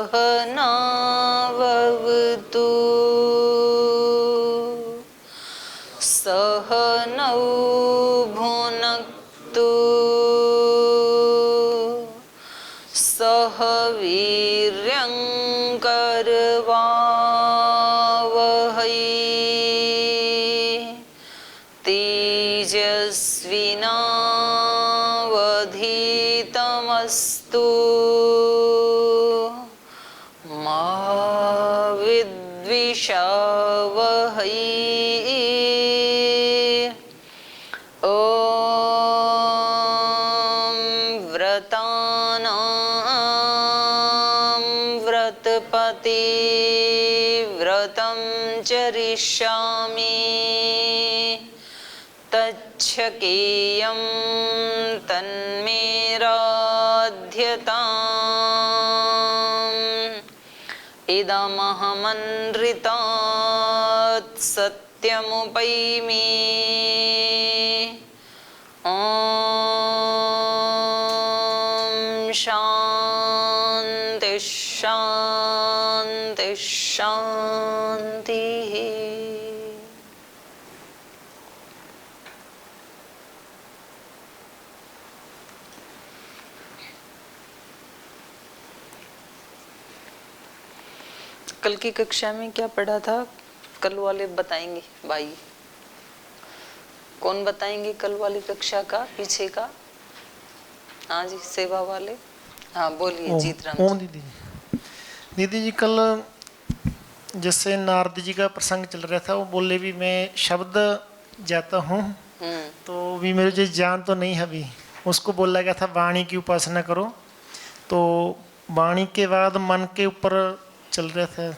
सहनाववतु सहनौ भुनक्तु सह वीर्यं करवावहै तेजस्विनावधीतमस्तु मा विद्विषावहै। ॐ व्रतानां व्रतपति व्रतं चरिष्यामि तच्छकेयं तन्मे राध्यताम् इदमहमनृतात् सत्यमुपैमि। ॐ शान्ति शान्ति शान्तिः। कल की कक्षा में क्या पढ़ा था? कल वाले बताएंगे भाई, कौन बताएंगे कल वाली कक्षा का पीछे का? हाँ जी, सेवा वाले। हाँ बोलिए जीतराम जी। दीदी दीदी जी कल जैसे नारद जी का प्रसंग चल रहा था, वो बोले भी मैं शब्द जाता हूँ तो भी मेरे जो ज्ञान तो नहीं है अभी। उसको बोला गया था वाणी की उपासना करो, तो वाणी के बाद मन के ऊपर चल रहा था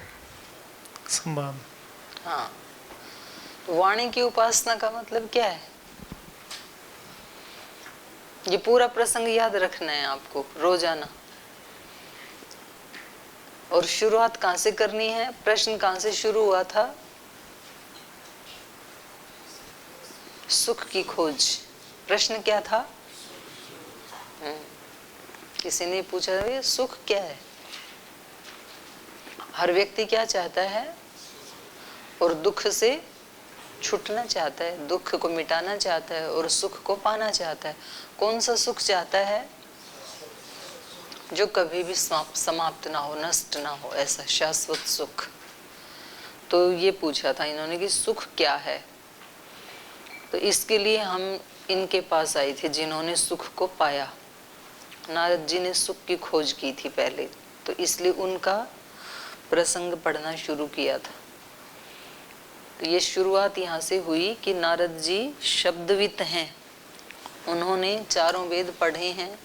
संवाद। हाँ, वाणी की उपासना का मतलब क्या है? ये पूरा प्रसंग याद रखना है आपको रोजाना। और शुरुआत कहाँ से करनी है? प्रश्न कहाँ से शुरू हुआ था? सुख की खोज। प्रश्न क्या था? किसी ने पूछा ये सुख क्या है? हर व्यक्ति क्या चाहता है? और दुख से छूटना चाहता है, दुख को मिटाना चाहता है और सुख को पाना चाहता है। कौन सा सुख चाहता है? जो कभी भी समाप्त ना हो, नष्ट ना हो, ऐसा शाश्वत सुख। तो ये पूछा था इन्होंने कि सुख क्या है। तो इसके लिए हम इनके पास आए थे जिन्होंने सुख को पाया। नारद जी ने सुख की खोज की थी पहले, तो इसलिए उनका प्रसंग पढ़ना शुरू किया था। तो ये शुरुआत यहाँ से हुई कि नारद जी शब्दवित हैं। उन्होंने चारों वेद पढ़े हैं,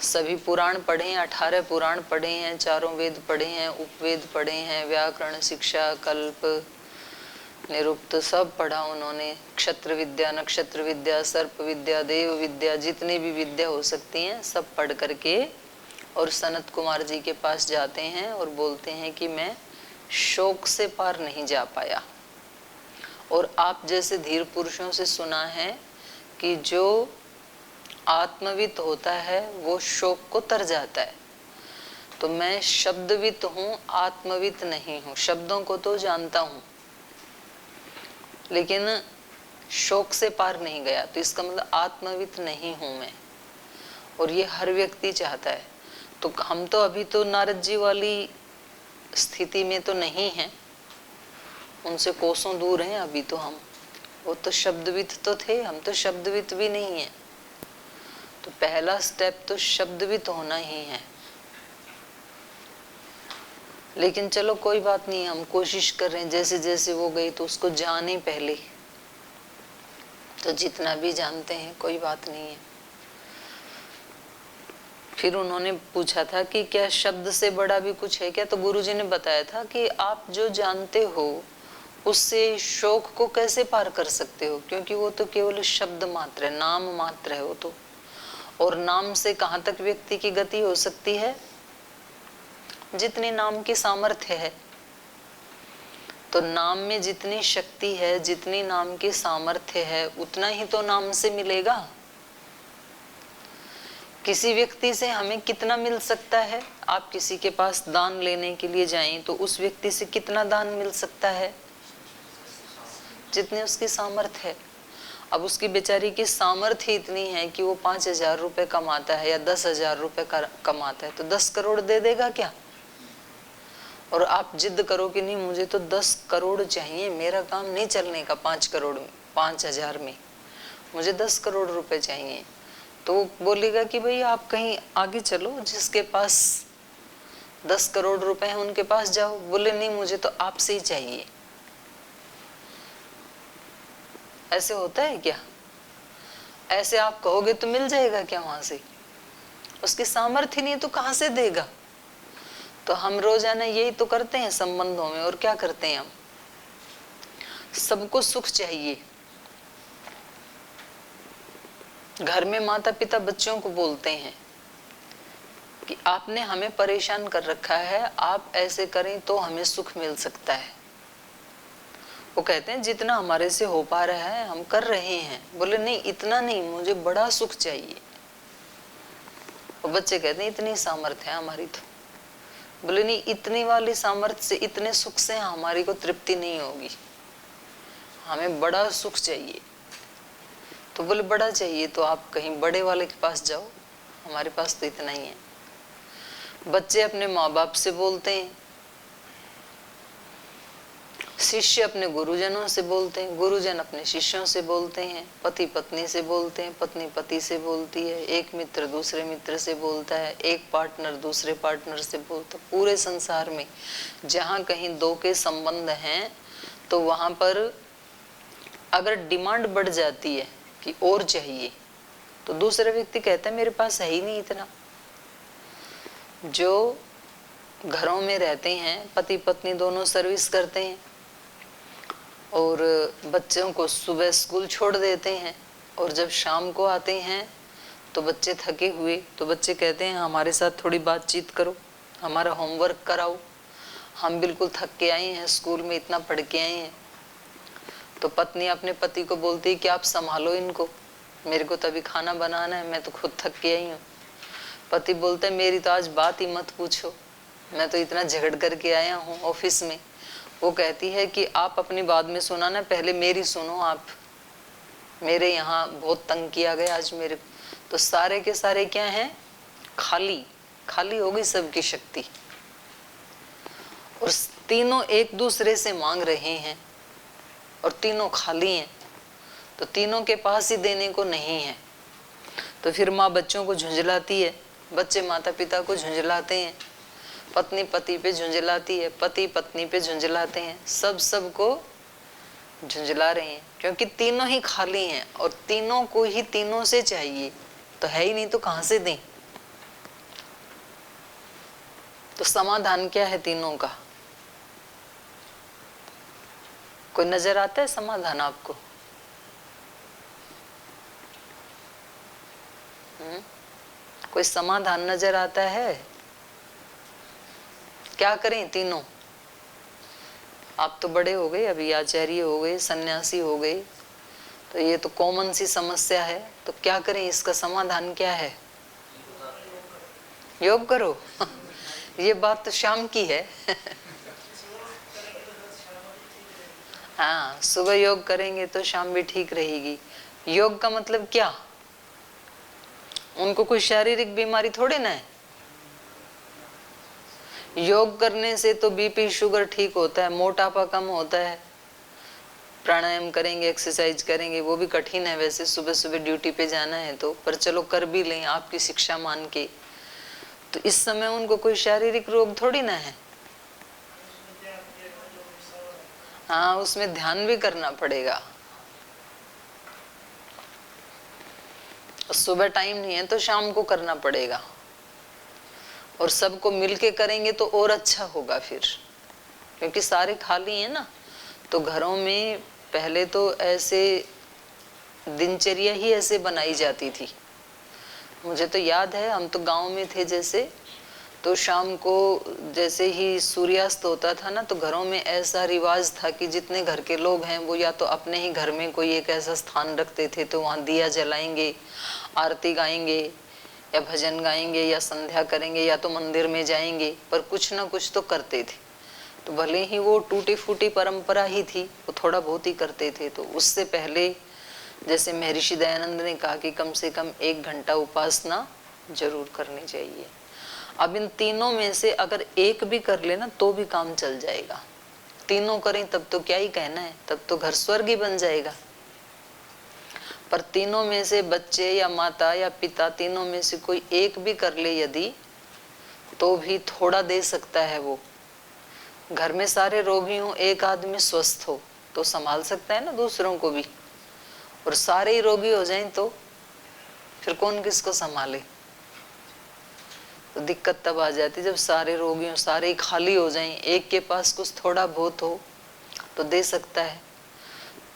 सभी पुराण पढ़े हैं, 18 पुराण पढ़े हैं, चारों वेद पढ़े हैं, उपवेद पढ़े हैं, व्याकरण, शिक्षा, कल्प, निरुक्त सब पढ़ा उन्होंने। क्षत्र विद्या, नक्षत्र विद्या, सर्प विद्या, देव विद्या, जितनी भी विद्या हो सकती हैं सब पढ़ करके और सनत कुमार जी के पास जाते हैं और बोलते हैं कि मैं शोक से पार नहीं जा पाया। और आप जैसे धीर पुरुषों से सुना है कि जो आत्मवित होता है वो शोक को तर जाता है। तो मैं शब्दवित हूँ, आत्मवित नहीं हूँ। शब्दों को तो जानता हूँ लेकिन शोक से पार नहीं गया, तो इसका मतलब आत्मवित नहीं हूँ मैं। और ये हर व्यक्ति चाहता है। तो हम तो अभी तो नारद जी वाली स्थिति में तो नहीं हैं, उनसे कोसों दूर हैं अभी तो हम। वो तो शब्दवित तो थे, हम तो शब्दवित भी नहीं है। तो पहला स्टेप तो शब्दवित होना ही है। लेकिन चलो कोई बात नहीं, हम कोशिश कर रहे हैं। जैसे जैसे वो गई तो उसको जाने पहले, तो जितना भी जानते हैं कोई बात नहीं है। फिर उन्होंने पूछा था कि क्या शब्द से बड़ा भी कुछ है क्या? तो गुरुजी ने बताया था कि आप जो जानते हो उससे शोक को कैसे पार कर सकते हो, क्योंकि वो तो केवल शब्द मात्र है, नाम मात्र है वो तो। और नाम से कहाँ तक व्यक्ति की गति हो सकती है? जितनी नाम की सामर्थ्य है। तो नाम में जितनी शक्ति है, जितनी नाम की सामर्थ्य है, उतना ही तो नाम से मिलेगा। किसी व्यक्ति से हमें कितना मिल सकता है? आप किसी के पास दान लेने के लिए जाएं तो उस व्यक्ति से कितना दान मिल सकता है? जितनी उसकी सामर्थ्य है। अब उसकी बेचारी की सामर्थ्य इतनी है कि वो 5,000 रुपए कमाता है या 10,000 रुपए कमाता है, तो 10 करोड़ दे देगा क्या? और आप जिद करो कि नहीं मुझे तो 10 करोड़ चाहिए, मेरा काम नहीं चलने का 5,000 में, मुझे 10 करोड़ रुपए चाहिए, तो वो बोलेगा कि भाई आप कहीं आगे चलो, जिसके पास 10 करोड़ रुपए हैं उनके पास जाओ। बोले नहीं मुझे तो आपसे ही चाहिए। ऐसे होता है क्या? ऐसे आप कहोगे तो मिल जाएगा क्या वहां से? उसकी सामर्थ्य नहीं तो कहां से देगा? तो हम रोजाना यही तो करते हैं संबंधों में। और क्या करते हैं हम? सबको सुख चाहिए। घर में माता पिता बच्चों को बोलते हैं कि आपने हमें परेशान कर रखा है, आप ऐसे करें तो हमें सुख मिल सकता है। वो कहते हैं जितना हमारे से हो पा रहा है हम कर रहे हैं। बोले नहीं इतना नहीं, मुझे बड़ा सुख चाहिए। वो बच्चे कहते हैं इतनी सामर्थ्य है हमारी तो। बोले नहीं इतनी वाली सामर्थ्य से, इतने सुख से हमारी को तृप्ति नहीं होगी, हमें बड़ा सुख चाहिए। तो बोले बड़ा चाहिए तो आप कहीं बड़े वाले के पास जाओ, हमारे पास तो इतना ही है। बच्चे अपने माँ बाप से बोलते हैं, शिष्य अपने गुरुजनों से बोलते हैं, गुरुजन अपने शिष्यों से बोलते हैं, पति पत्नी से बोलते हैं, पत्नी पति से बोलती है, एक मित्र दूसरे मित्र से बोलता है, एक पार्टनर दूसरे पार्टनर से बोलता है। पूरे संसार में जहाँ कहीं दो के संबंध हैं तो वहां पर अगर डिमांड बढ़ जाती है कि और चाहिए, तो दूसरा व्यक्ति कहता है मेरे पास है ही नहीं इतना। जो घरों में रहते हैं, पति पत्नी दोनों सर्विस करते हैं और बच्चों को सुबह स्कूल छोड़ देते हैं, और जब शाम को आते हैं तो बच्चे थके हुए, तो बच्चे कहते हैं हमारे साथ थोड़ी बातचीत करो, हमारा होमवर्क कराओ, हम बिल्कुल थक के आए हैं, स्कूल में इतना पढ़ के आए हैं। तो पत्नी अपने पति को बोलती है कि आप संभालो इनको, मेरे को तो अभी खाना बनाना है, मैं तो खुद थक के आई हूँ। पति बोलते हैं मेरी तो आज बात ही मत पूछो, मैं तो इतना झगड़ करके आया हूँ ऑफिस में। वो कहती है कि आप अपनी बात में सुनाना, पहले मेरी सुनो, आप मेरे यहाँ बहुत तंग किया गया आज मेरे। तो सारे के सारे क्या हैं? खाली खाली हो गई सबकी शक्ति। और तीनों एक दूसरे से मांग रहे हैं और तीनों खाली हैं, तो तीनों के पास ही देने को नहीं है। तो फिर माँ बच्चों को झुंझलाती है, बच्चे माता पिता को झुंझलाते हैं, पत्नी पति पे झुंझलाती है, पति पत्नी पे झुंझलाते हैं, सब सबको झुंझला रहे हैं, क्योंकि तीनों ही खाली हैं और तीनों को ही तीनों से चाहिए। तो है ही नहीं तो कहां से दें? तो समाधान क्या है तीनों का? कोई नजर आता है समाधान आपको? कोई समाधान नजर आता है? क्या करें तीनों? आप तो बड़े हो गए, अभी आचार्य हो गए, सन्यासी हो गए, तो ये तो कॉमन सी समस्या है। तो क्या करें, इसका समाधान क्या है? योग करो। ये बात तो शाम की है। हाँ, सुबह योग करेंगे तो शाम भी ठीक रहेगी। योग का मतलब क्या? उनको कोई शारीरिक बीमारी थोड़ी ना है। योग करने से तो बीपी शुगर ठीक होता है, मोटापा कम होता है। प्राणायाम करेंगे, एक्सरसाइज करेंगे, वो भी कठिन है वैसे, सुबह सुबह ड्यूटी पे जाना है तो, पर चलो कर भी लें आपकी शिक्षा मान के। तो इस समय उनको कोई शारीरिक रोग थोड़ी ना है। हाँ, उसमें ध्यान भी करना पड़ेगा। सुबह टाइम नहीं है तो शाम को करना पड़ेगा, और सबको मिलके करेंगे तो और अच्छा होगा फिर, क्योंकि सारे खाली हैं ना। तो घरों में पहले तो ऐसे दिनचर्या ही ऐसे बनाई जाती थी। मुझे तो याद है, हम तो गांव में थे जैसे, तो शाम को जैसे ही सूर्यास्त होता था ना, तो घरों में ऐसा रिवाज था कि जितने घर के लोग हैं वो या तो अपने ही घर में कोई एक ऐसा स्थान रखते थे, तो वहाँ दिया जलाएंगे, आरती गाएंगे, या भजन गाएंगे या संध्या करेंगे या तो मंदिर में जाएंगे, पर कुछ ना कुछ तो करते थे। तो भले ही वो टूटी फूटी परंपरा ही थी, वो थोड़ा बहुत ही करते थे। तो उससे पहले जैसे महर्षि दयानंद ने कहा कि कम से कम 1 घंटा उपासना जरूर करनी चाहिए। अब इन तीनों में से अगर एक भी कर लेना तो भी काम चल जाएगा। तीनों करें तब तो क्या ही कहना है, तब तो घर स्वर्ग ही बन जाएगा। पर तीनों में से बच्चे या माता या पिता, तीनों में से कोई एक भी कर ले यदि, तो भी थोड़ा दे सकता है वो। घर में सारे रोगी हों, एक आदमी स्वस्थ हो तो संभाल सकता है ना दूसरों को भी। और सारे ही रोगी हो जाएं तो फिर कौन किसको संभाले। तो दिक्कत तब आ जाती जब सारे रोगी हो, सारे ही खाली हो जाएं, एक के पास कुछ थोड़ा बहुत हो तो दे सकता है।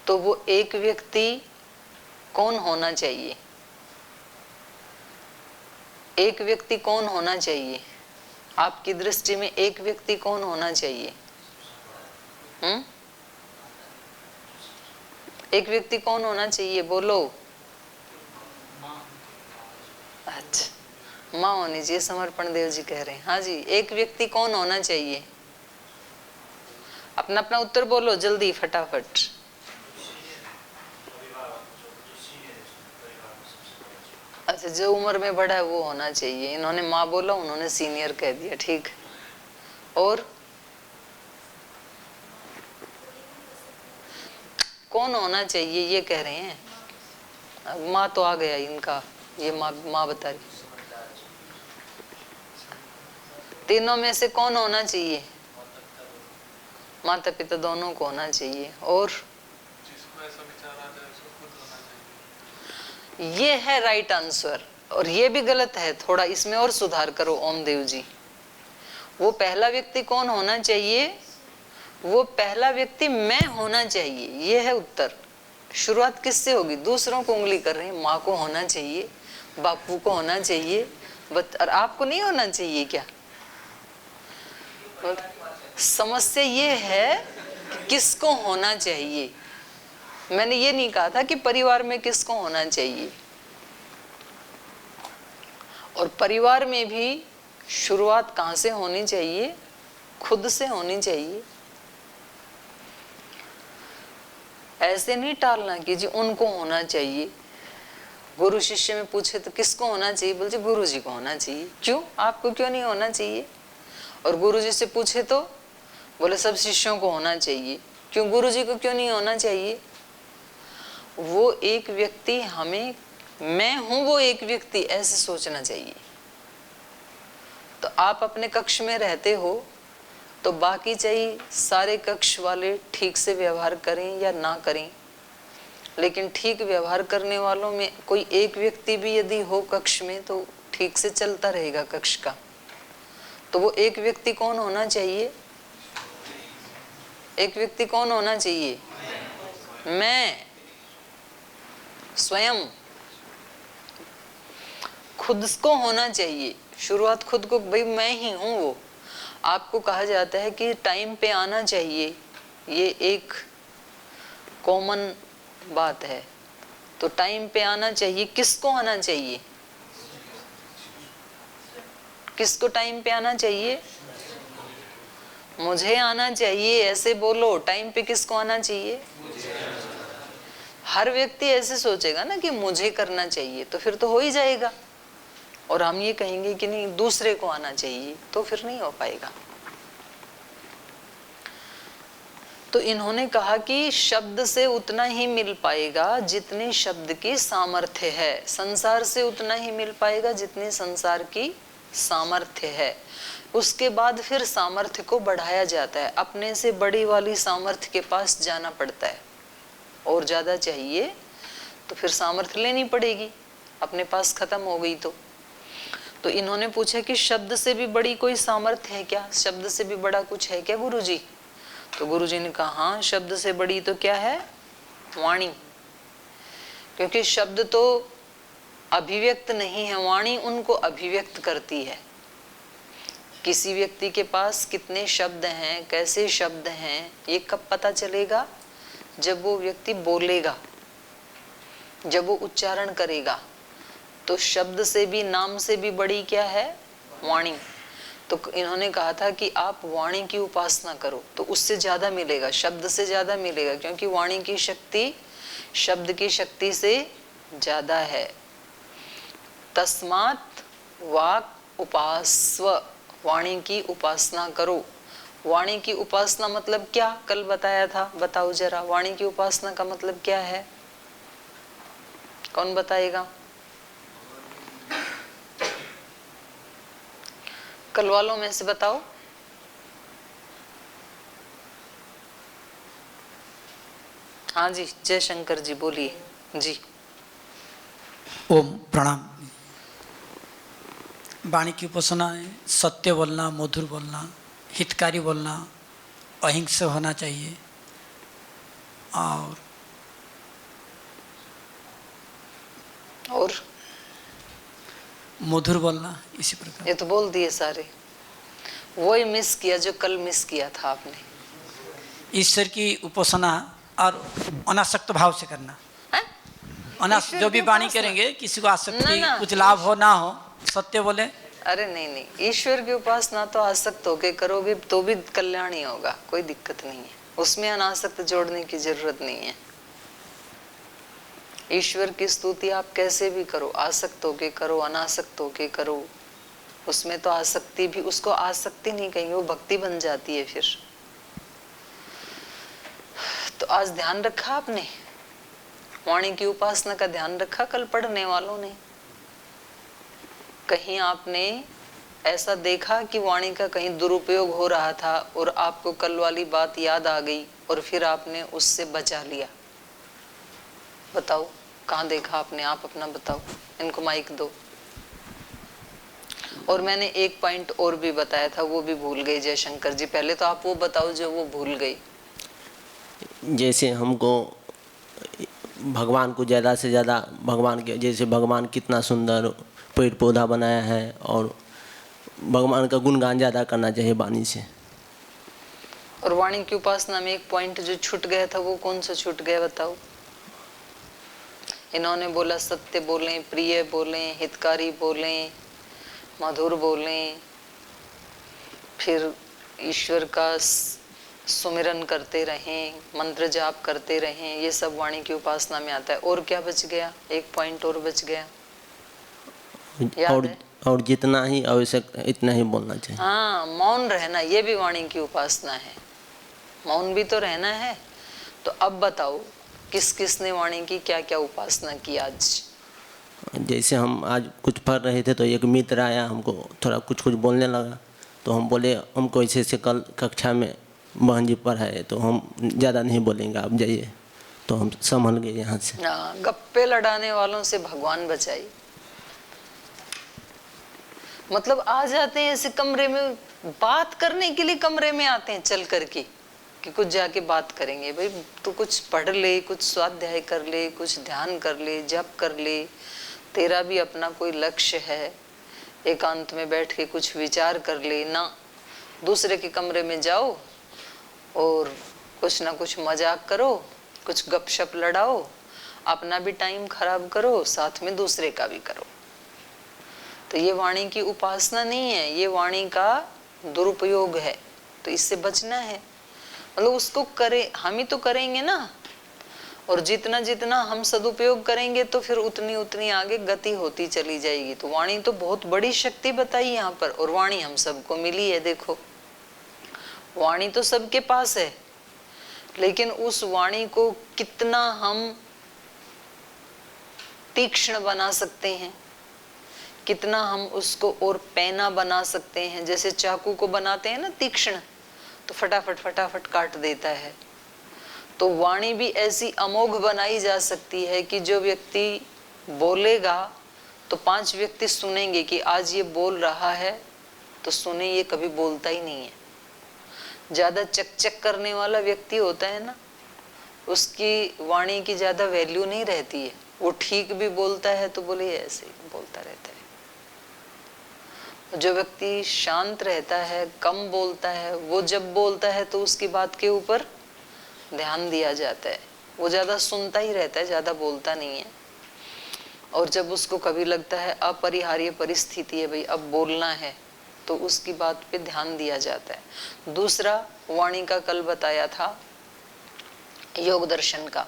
तो वो एक व्यक्ति कौन होना चाहिए? एक व्यक्ति कौन होना चाहिए आपकी दृष्टि में? एक व्यक्ति कौन होना चाहिए? एक व्यक्ति कौन होना चाहिए, बोलो। अच्छा, माँ होनी चाहिए, समर्पण देव जी कह रहे हैं। हाँ जी, एक व्यक्ति कौन होना चाहिए? अपना अपना उत्तर बोलो जल्दी फटाफट। अच्छा, जो उम्र में बड़ा है वो होना चाहिए। इन्होंने माँ बोला, उन्होंने सीनियर कह दिया, ठीक। और कौन होना चाहिए ये कह रहे हैं? अब माँ तो आ गया इनका, ये माँ बता रही। तीनों में से कौन होना चाहिए? माता पिता दोनों को होना चाहिए। और जिसको ऐसा विचार आ जाए उसको खुद होना चाहिए। ये है राइट आंसर। और ये भी गलत है, थोड़ा इसमें और सुधार करो ओम देव जी। वो पहला व्यक्ति कौन होना चाहिए? वो पहला व्यक्ति मैं होना चाहिए, ये है उत्तर। शुरुआत किससे होगी? दूसरों को उंगली कर रहे हैं। माँ को होना चाहिए, बापू को होना चाहिए, और आपको नहीं होना चाहिए क्या? समस्या ये है कि किसको होना चाहिए। मैंने ये नहीं कहा था कि परिवार में किसको होना चाहिए। और परिवार में भी शुरुआत कहाँ से होनी चाहिए? खुद से होनी चाहिए। ऐसे नहीं टालना कि जी उनको होना चाहिए। गुरु शिष्य में पूछे तो किसको होना चाहिए? बोलते गुरु जी को होना चाहिए। क्यों? आपको क्यों नहीं होना चाहिए? और गुरु जी से पूछे तो बोले सब शिष्यों को होना चाहिए। क्यों गुरु जी को क्यों नहीं होना चाहिए? वो एक व्यक्ति, हमें मैं हूं वो एक व्यक्ति, ऐसे सोचना चाहिए। तो आप अपने कक्ष में रहते हो तो बाकी चाहिए सारे कक्ष वाले ठीक से व्यवहार करें या ना करें, लेकिन ठीक व्यवहार करने वालों में कोई एक व्यक्ति भी यदि हो कक्ष में तो ठीक से चलता रहेगा कक्ष का। तो वो एक व्यक्ति कौन होना चाहिए? एक व्यक्ति कौन होना चाहिए? मैं स्वयं, खुद को होना चाहिए। शुरुआत खुद को, भाई मैं ही हूं वो। आपको कहा जाता है कि टाइम पे आना चाहिए, ये एक कॉमन बात है। तो टाइम पे आना चाहिए, किसको आना चाहिए? किसको टाइम पे आना चाहिए? मुझे आना चाहिए, ऐसे बोलो। टाइम पे किसको आना चाहिए? हर व्यक्ति ऐसे सोचेगा ना कि मुझे करना चाहिए, तो फिर तो हो ही जाएगा। और हम ये कहेंगे कि नहीं दूसरे को आना चाहिए, तो फिर नहीं हो पाएगा। तो इन्होंने कहा कि शब्द से उतना ही मिल पाएगा जितने शब्द की सामर्थ्य है, संसार से उतना ही मिल पाएगा जितनी संसार की सामर्थ्य है। उसके बाद फिर सामर्थ्य को बढ़ाया जाता है, अपने से बड़ी वाली सामर्थ्य के पास जाना पड़ता है। और ज्यादा चाहिए तो फिर सामर्थ्य लेनी पड़ेगी, अपने पास खत्म हो गई तो इन्होंने पूछा कि शब्द से भी बड़ी कोई सामर्थ्य है क्या? शब्द से भी बड़ा कुछ है क्या गुरुजी? तो गुरुजी ने कहा हाँ, शब्द से बड़ी तो क्या है? वाणी। क्योंकि शब्द तो अभिव्यक्त नहीं है, वाणी उनको अभिव्यक्त करती है। किसी व्यक्ति के पास कितने शब्द हैं, कैसे शब्द हैं, ये कब पता चलेगा? जब वो व्यक्ति बोलेगा, जब वो उच्चारण करेगा, तो शब्द से भी, नाम से भी बड़ी क्या है? वाणी। तो इन्होंने कहा था कि आप वाणी की उपासना करो, तो उससे ज्यादा मिलेगा, शब्द से ज्यादा मिलेगा, क्योंकि वाणी की शक्ति शब्द की शक्ति से ज्यादा है। तस्मात् वाक् उपास्व, वाणी की उपासना करो। वाणी की उपासना मतलब क्या? कल बताया था, बताओ जरा, वाणी की उपासना का मतलब क्या है? कौन बताएगा? कल वालों में से बताओ। हाँ जी, जय शंकर जी, बोलिए जी। ओम प्रणाम। वाणी की उपासना है सत्य बोलना, मधुर बोलना, हितकारी बोलना, अहिंसा होना चाहिए और मधुर बोलना, इसी प्रकार। ये तो बोल दिए सारे, वही मिस किया जो कल मिस किया था आपने। ईश्वर की उपासना और अनासक्त भाव से करना। ईश्वर जो भी की वाणी उपासना? करेंगे किसी को आसक्ति, ना, कुछ लाभ हो ना हो, सत्य बोले। अरे नहीं नहीं, ईश्वर की उपासना तो आसक्त होके करोगे तो भी कल्याण ही होगा, कोई दिक्कत नहीं है, उसमें अनासक्त जोड़ने की जरूरत नहीं है। ईश्वर की स्तुति आप कैसे भी करो, आसक्त होके करो, अनासक्त होके करो, उसमें तो आसक्ति भी, उसको आसक्ति नहीं कहेंगे, वो भक्ति बन जाती है फिर। तो आज ध्यान रखा आपने, वाणी की उपासना का ध्यान रखा कल पढ़ने वालों ने? कहीं आपने ऐसा देखा कि वाणी का कहीं दुरुपयोग हो रहा था और आपको कल वाली बात याद आ गई और फिर आपने उससे बचा लिया? बताओ, कहाँ देखा आपने? आप अपना बताओ, इनको माइक दो। और मैंने एक पॉइंट और भी बताया था, वो भी भूल गए जयशंकर जी, पहले तो आप वो बताओ जो वो भूल गई। जैसे हमको भगवान को ज़्यादा से ज़्यादा, भगवान के जैसे भगवान कितना सुंदर पेड़ पौधा बनाया है, और भगवान का गुणगान ज़्यादा करना चाहिए वाणी से। और वाणी की उपासना में एक पॉइंट जो छूट गया था, वो कौन सा छूट गया बताओ? इन्होंने बोला सत्य बोलें, प्रिय बोलें, हितकारी बोलें, मधुर बोलें, फिर ईश्वर का सुमिरन करते रहें, मंत्र जाप करते रहें, ये सब वाणी की उपासना में आता है। और क्या बच गया? एक पॉइंट और बच गया, याद है? और जितना ही आवश्यक इतना ही बोलना चाहिए। हाँ, मौन रहना, ये भी वाणी की उपासना है, मौन भी तो रहना है। तो अब बताओ, किस किस ने वाणी की क्या क्या उपासना की आज? जैसे हम आज कुछ पढ़ रहे थे तो एक मित्र आया, हमको थोड़ा कुछ कुछ बोलने लगा, तो हम बोले हमको ऐसे ऐसे कल कक्षा में बहन जी पढ़ाए, तो हम ज़्यादा नहीं बोलेंगे, आप जाइए। तो हम संभल गए यहाँ से। हाँ, गप्पे लड़ाने वालों से भगवान बचाई। मतलब आ जाते हैं ऐसे कमरे में, बात करने के लिए कमरे में आते हैं चल करके कि कुछ जाके बात करेंगे। भाई तू कुछ पढ़ ले, कुछ स्वाध्याय कर ले, कुछ ध्यान कर ले, जप कर ले, तेरा भी अपना कोई लक्ष्य है, एकांत में बैठ के कुछ विचार कर ले ना। दूसरे के कमरे में जाओ और कुछ ना कुछ मजाक करो, कुछ गपशप लड़ाओ, अपना भी टाइम खराब करो, साथ में दूसरे का भी करो। तो ये वाणी की उपासना नहीं है, ये वाणी का दुरुपयोग है। तो इससे बचना है, मतलब उसको करें, हम ही तो करेंगे ना। और जितना जितना हम सदुपयोग करेंगे तो फिर उतनी उतनी आगे गति होती चली जाएगी। तो वाणी तो बहुत बड़ी शक्ति बताई यहाँ पर, और वाणी हम सबको मिली है। देखो, वाणी तो सबके पास है, लेकिन उस वाणी को कितना हम तीक्ष्ण बना सकते हैं, कितना हम उसको और पैना बना सकते हैं। जैसे चाकू को बनाते हैं ना तीक्ष्ण, तो फटाफट फटाफट काट देता है। तो वाणी भी ऐसी अमोघ बनाई जा सकती है कि जो व्यक्ति बोलेगा तो 5 व्यक्ति सुनेंगे कि आज ये बोल रहा है, तो सुने, ये कभी बोलता ही नहीं है। ज्यादा चकचक करने वाला व्यक्ति होता है ना, उसकी वाणी की ज्यादा वैल्यू नहीं रहती है। वो ठीक भी बोलता है तो बोले ऐसे ही बोलता रहता है। जो व्यक्ति शांत रहता है, कम बोलता है, वो जब बोलता है तो उसकी बात के ऊपर ध्यान दिया जाता है। वो ज्यादा सुनता ही रहता है, ज्यादा बोलता नहीं है। और जब उसको कभी लगता है अपरिहार्य परिस्थिति है भाई अब बोलना है, तो उसकी बात पे ध्यान दिया जाता है। दूसरा वाणी का कल बताया था योग दर्शन का,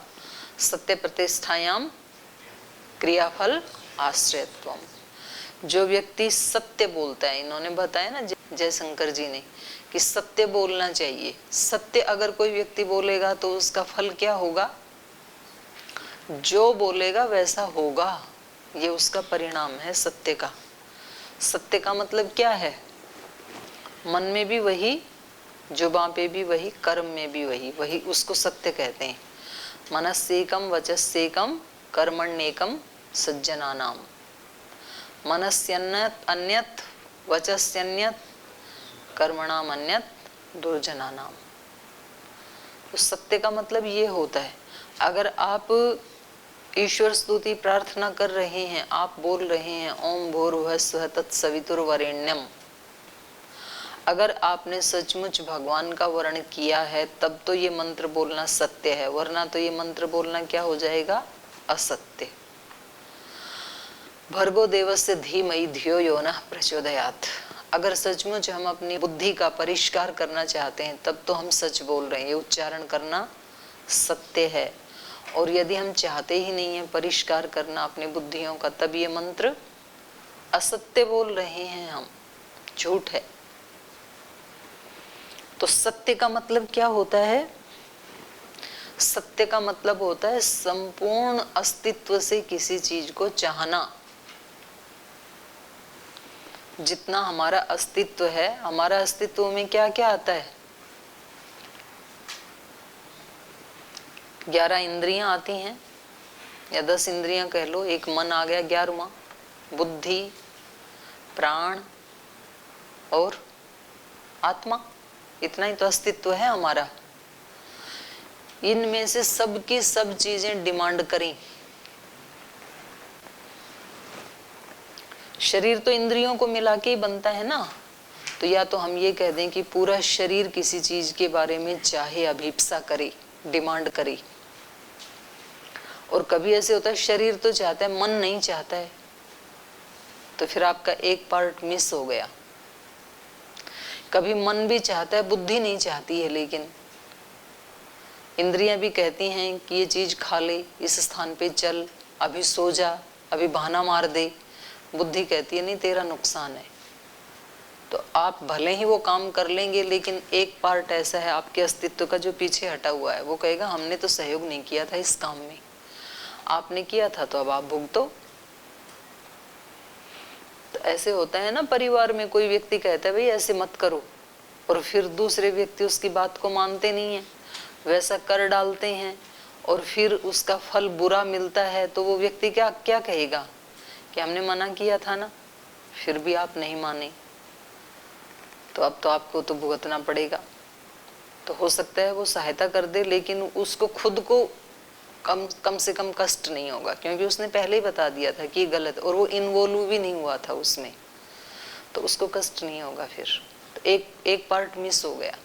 सत्य प्रतिष्ठायाम क्रियाफल आश्रयत्वम। जो व्यक्ति सत्य बोलता है, इन्होंने बताया ना जयशंकर जी ने कि सत्य बोलना चाहिए। सत्य अगर कोई व्यक्ति बोलेगा तो उसका फल क्या होगा? जो बोलेगा वैसा होगा, ये उसका परिणाम है सत्य का। सत्य का मतलब क्या है? मन में भी वही, जुबान पे भी वही, कर्म में भी वही, वही उसको सत्य कहते हैं। मनस्येकम वचस्येकम कर्मण्येकम सज्जनानाम। मनस्यन्यत अन्यत वचस्यन्यत कर्मणाम अन्यत दुर्जनानाम। तो सत्य का मतलब ये होता है, अगर आप ईश्वर स्तुति प्रार्थना कर रहे हैं, आप बोल रहे हैं ओम भूर्भुवः स्वः तत्सवितुर्वरेण्यम, अगर आपने सचमुच भगवान का वर्ण किया है तब तो ये मंत्र बोलना सत्य है, वरना तो ये मंत्र बोलना क्या हो जाएगा? असत्य। भर्गो देवस्य धीमहि धियो यो नः प्रचोदयात्। अगर सचमुच हम अपनी बुद्धि का परिष्कार करना चाहते हैं तब तो हम सच बोल रहे हैं, ये उच्चारण करना सत्य है। और यदि हम चाहते ही नहीं है परिष्कार करना अपनी बुद्धियों का, तब ये मंत्र असत्य बोल रहे हैं, हम झूठ है। तो सत्य का मतलब क्या होता है? सत्य का मतलब होता है संपूर्ण अस्तित्व से किसी चीज को चाहना। जितना हमारा अस्तित्व है, हमारा अस्तित्व में क्या क्या आता है? 11 इंद्रियां आती हैं या 10 इंद्रियां कह लो, एक मन आ गया 11वां, बुद्धि, प्राण और आत्मा, इतना ही तो अस्तित्व है हमारा। इनमें से सबकी सब चीजें डिमांड करें। शरीर तो इंद्रियों को मिला के ही बनता है ना, तो या तो हम ये कह दें कि पूरा शरीर किसी चीज के बारे में चाहे, अभिप्सा करे, डिमांड करे। और कभी ऐसे होता है शरीर तो चाहता है, मन नहीं चाहता है, तो फिर आपका एक पार्ट मिस हो गया। कभी मन भी चाहता है, बुद्धि नहीं चाहती है, लेकिन इंद्रियां भी कहती हैं कि ये चीज खा ले, इस स्थान पे चल, अभी सो जा, अभी बहाना मार दे। बुद्धि कहती है नहीं तेरा नुकसान है। तो आप भले ही वो काम कर लेंगे, लेकिन एक पार्ट ऐसा है आपके अस्तित्व का जो पीछे हटा हुआ है, वो कहेगा हमने तो सहयोग नहीं किया था इस काम में, आपने किया था तो अब आप भुगतो। तो ऐसे होता है ना, परिवार में कोई व्यक्ति कहता है भाई ऐसे मत करो, और फिर दूसरे व्यक्ति उसकी बात को मानते नहीं है, वैसा कर डालते हैं, और फिर उसका फल बुरा मिलता है, तो वो व्यक्ति क्या क्या कहेगा कि हमने मना किया था ना, फिर भी आप नहीं माने, तो अब तो आपको तो भुगतना पड़ेगा। तो हो सकता है वो सहायता कर दे, लेकिन उसको खुद को कम से कम कष्ट नहीं होगा, क्योंकि उसने पहले ही बता दिया था कि ये गलत, और वो इन्वॉल्व भी नहीं हुआ था उसमें, तो उसको कष्ट नहीं होगा। फिर तो एक पार्ट मिस हो गया।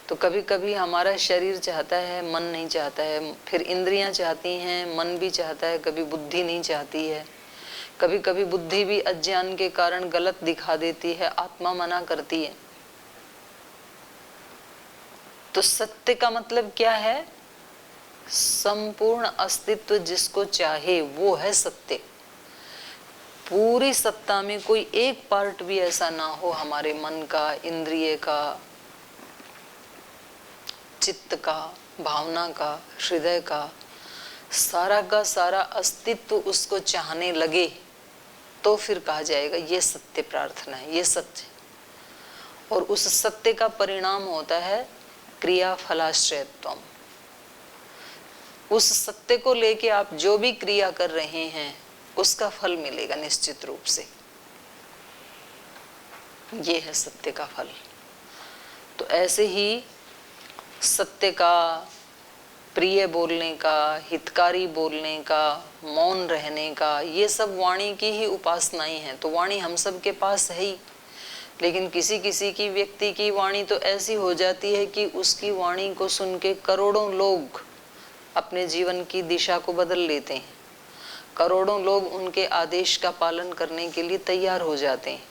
तो कभी कभी हमारा शरीर चाहता है, मन नहीं चाहता है, फिर इंद्रियां चाहती हैं, मन भी चाहता है, कभी बुद्धि नहीं चाहती है, कभी कभी बुद्धि भी अज्ञान के कारण गलत दिखा देती है, आत्मा मना करती है। तो सत्य का मतलब क्या है? संपूर्ण अस्तित्व जिसको चाहे वो है सत्य। पूरी सत्ता में कोई एक पार्ट भी ऐसा ना हो, हमारे मन का, इंद्रिय का, चित्त का, भावना का, हृदय का, सारा का सारा अस्तित्व उसको चाहने लगे, तो फिर कहा जाएगा ये सत्य प्रार्थना है, ये सत्य। और उस सत्य का परिणाम होता है क्रिया फलाश्रयत्वम। उस सत्य को लेके आप जो भी क्रिया कर रहे हैं उसका फल मिलेगा निश्चित रूप से। ये है सत्य का फल। तो ऐसे ही सत्य का, प्रिय बोलने का, हितकारी बोलने का, मौन रहने का, ये सब वाणी की ही उपासनाएं हैं। तो वाणी हम सब के पास है ही, लेकिन किसी किसी की व्यक्ति की वाणी तो ऐसी हो जाती है कि उसकी वाणी को सुन के करोड़ों लोग अपने जीवन की दिशा को बदल लेते हैं। करोड़ों लोग उनके आदेश का पालन करने के लिए तैयार हो जाते हैं।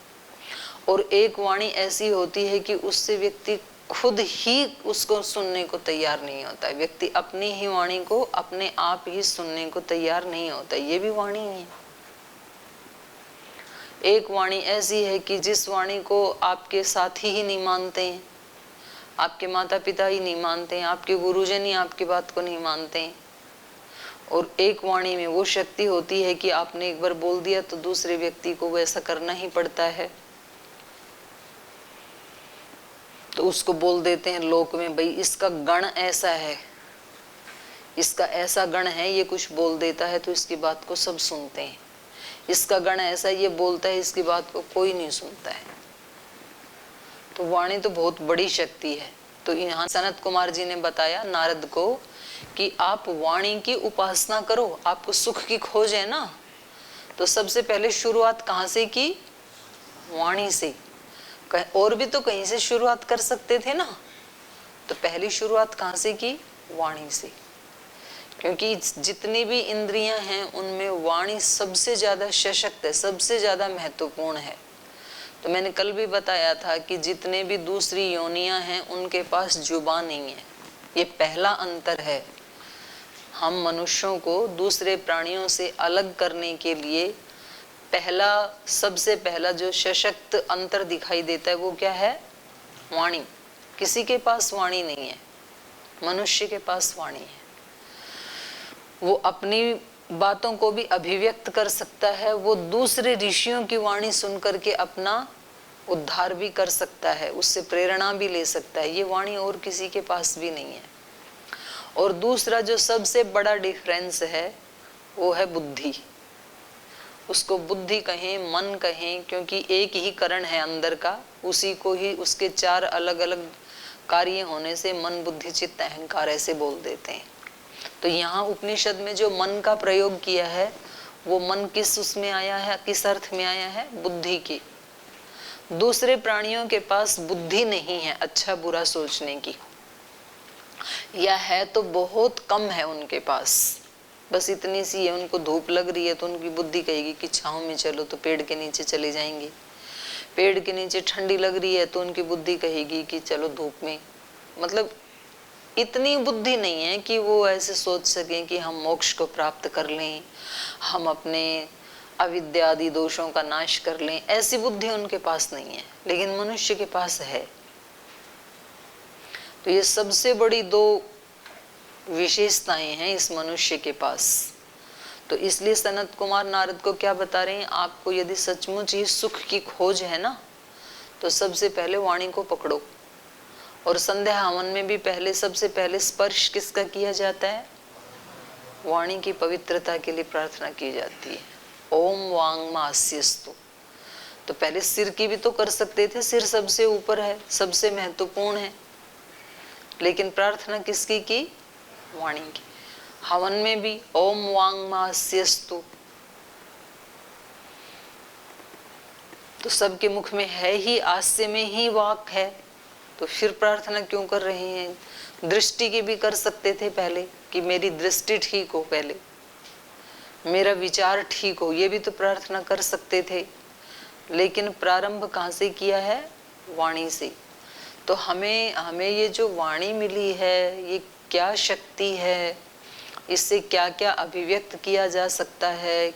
और एक वाणी ऐसी होती है कि उससे व्यक्ति खुद ही उसको सुनने को तैयार नहीं होता है। व्यक्ति अपनी ही वाणी को अपने आप ही सुनने को तैयार नहीं होता, ये भी वाणी है। एक वाणी ऐसी है कि जिस वाणी को आपके साथी ही नहीं मानते हैं, आपके माता पिता ही नहीं मानते हैं, आपके गुरुजन ही आपकी बात को नहीं मानते हैं। और एक वाणी में वो शक्ति होती है कि आपने एक बार बोल दिया तो दूसरे व्यक्ति को वैसा करना ही पड़ता है। तो उसको बोल देते हैं लोक में, भाई इसका गण ऐसा है, इसका ऐसा गण है, ये कुछ बोल देता है तो इसकी बात को सब सुनते हैं। इसका गण ऐसा, ये बोलता है, इसकी बात को कोई नहीं सुनता है। तो वाणी तो बहुत बड़ी शक्ति है। तो यहाँ सनत कुमार जी ने बताया नारद को कि आप वाणी की उपासना करो, आपको सुख की खोज है ना। तो सबसे पहले शुरुआत कहाँ से की? वाणी से। और भी तो कहीं से शुरुआत कर सकते थे ना, तो पहली शुरुआत कहाँ से की? वाणी से। क्योंकि जितनी भी इंद्रियां हैं उनमें वाणी सबसे ज्यादा सशक्त है, सबसे ज्यादा महत्वपूर्ण है। तो मैंने कल भी बताया था कि जितने भी दूसरी योनियां हैं उनके पास जुबान नहीं है। ये पहला अंतर है। हम मनुष्यों को दूसरे प्राणियों से अलग करने के लिए पहला, सबसे पहला जो सशक्त अंतर दिखाई देता है वो क्या है? वाणी। किसी के पास वाणी नहीं है, मनुष्य के पास वाणी है। वो अपनी बातों को भी अभिव्यक्त कर सकता है, वो दूसरे ऋषियों की वाणी सुन करके अपना उद्धार भी कर सकता है, उससे प्रेरणा भी ले सकता है। ये वाणी और किसी के पास भी नहीं है। और दूसरा जो सबसे बड़ा डिफरेंस है वो है बुद्धि। उसको बुद्धि कहें, मन कहें, क्योंकि एक ही करण है अंदर का, उसी को ही उसके चार अलग अलग कार्य होने से मन, बुद्धि, चित्त, अहंकार ऐसे बोल देते हैं। तो यहाँ उपनिषद में जो मन का प्रयोग किया है वो मन किस उसमें आया है, किस अर्थ में आया है? बुद्धि की। दूसरे प्राणियों के पास बुद्धि नहीं है अच्छा बुरा सोचने की, या है तो बहुत कम है उनके पास। बस इतनी सी है, उनको धूप लग रही है तो उनकी बुद्धि कहेगी कि छांव में चलो, तो पेड़ के नीचे चले जाएंगे। पेड़ के नीचे ठंडी लग रही है तो उनकी बुद्धि कहेगी कि चलो धूप में। मतलब इतनी बुद्धि नहीं है कि वो ऐसे सोच सकें कि हम मोक्ष को प्राप्त कर लें, हम अपने अविद्या आदि दोषों का नाश कर लें। ऐसी बुद्धि उनके पास नहीं है, लेकिन मनुष्य के पास है। तो ये सबसे बड़ी दो विशेषताएं हैं इस मनुष्य के पास। तो इसलिए सनत कुमार नारद को क्या बता रहे हैं? आपको यदि सचमुच ही सुख की खोज है ना, तो सबसे पहले वाणी को पकड़ो। और संध्या हवन में भी पहले, सबसे पहले स्पर्श किसका किया जाता है? वाणी की पवित्रता के लिए प्रार्थना की जाती है। ओम वांग मास्यस्तु। तो पहले सिर की भी तो कर सकते थे, सिर सबसे ऊपर है, सबसे महत्वपूर्ण है, लेकिन प्रार्थना किसकी की? वाणी की। हवन में भी ओम वांग मास्यस्तु। तो सबके मुख में है ही, आस्य में ही वाक है, तो फिर प्रार्थना क्यों कर रहे हैं? दृष्टि की भी कर सकते थे पहले, कि मेरी दृष्टि ठीक हो, पहले मेरा विचार ठीक हो, ये भी तो प्रार्थना कर सकते थे। लेकिन प्रारंभ कहाँ से किया है? वाणी से। तो हमें ये जो वाणी मिली है, ये क्या शक्ति है, इससे क्या क्या अभिव्यक्त किया जा सकता है,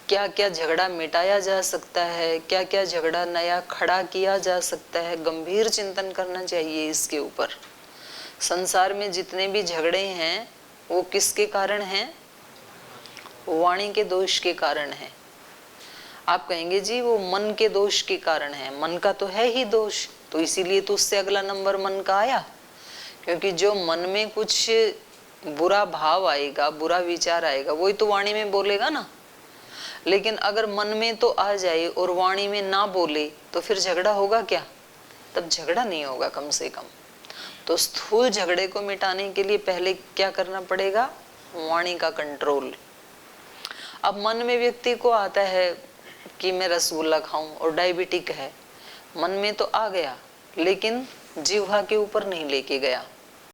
क्या क्या झगड़ा मिटाया जा सकता है, क्या क्या झगड़ा नया खड़ा किया जा सकता है। गंभीर चिंतन करना चाहिए इसके ऊपर। संसार में जितने भी झगड़े हैं वो किसके कारण हैं? वाणी के दोष के कारण है। आप कहेंगे जी वो मन के दोष के कारण है, मन का तो है ही दोष, तो इसीलिए तो उससे अगला नंबर मन का आया। क्योंकि जो मन में कुछ बुरा भाव आएगा, बुरा विचार आएगा, वही तो वाणी में बोलेगा ना। लेकिन अगर मन में तो आ जाए और वाणी में ना बोले तो फिर झगड़ा होगा क्या? तब झगड़ा नहीं होगा कम से कम। तो स्थूल झगड़े को मिटाने के लिए पहले क्या करना पड़ेगा? वाणी का कंट्रोल। अब मन में व्यक्ति को आता है कि मैं रसगुल्ला खाऊं और डायबिटिक है, मन में तो आ गया, लेकिन जिह्वा के ऊपर नहीं लेके गया।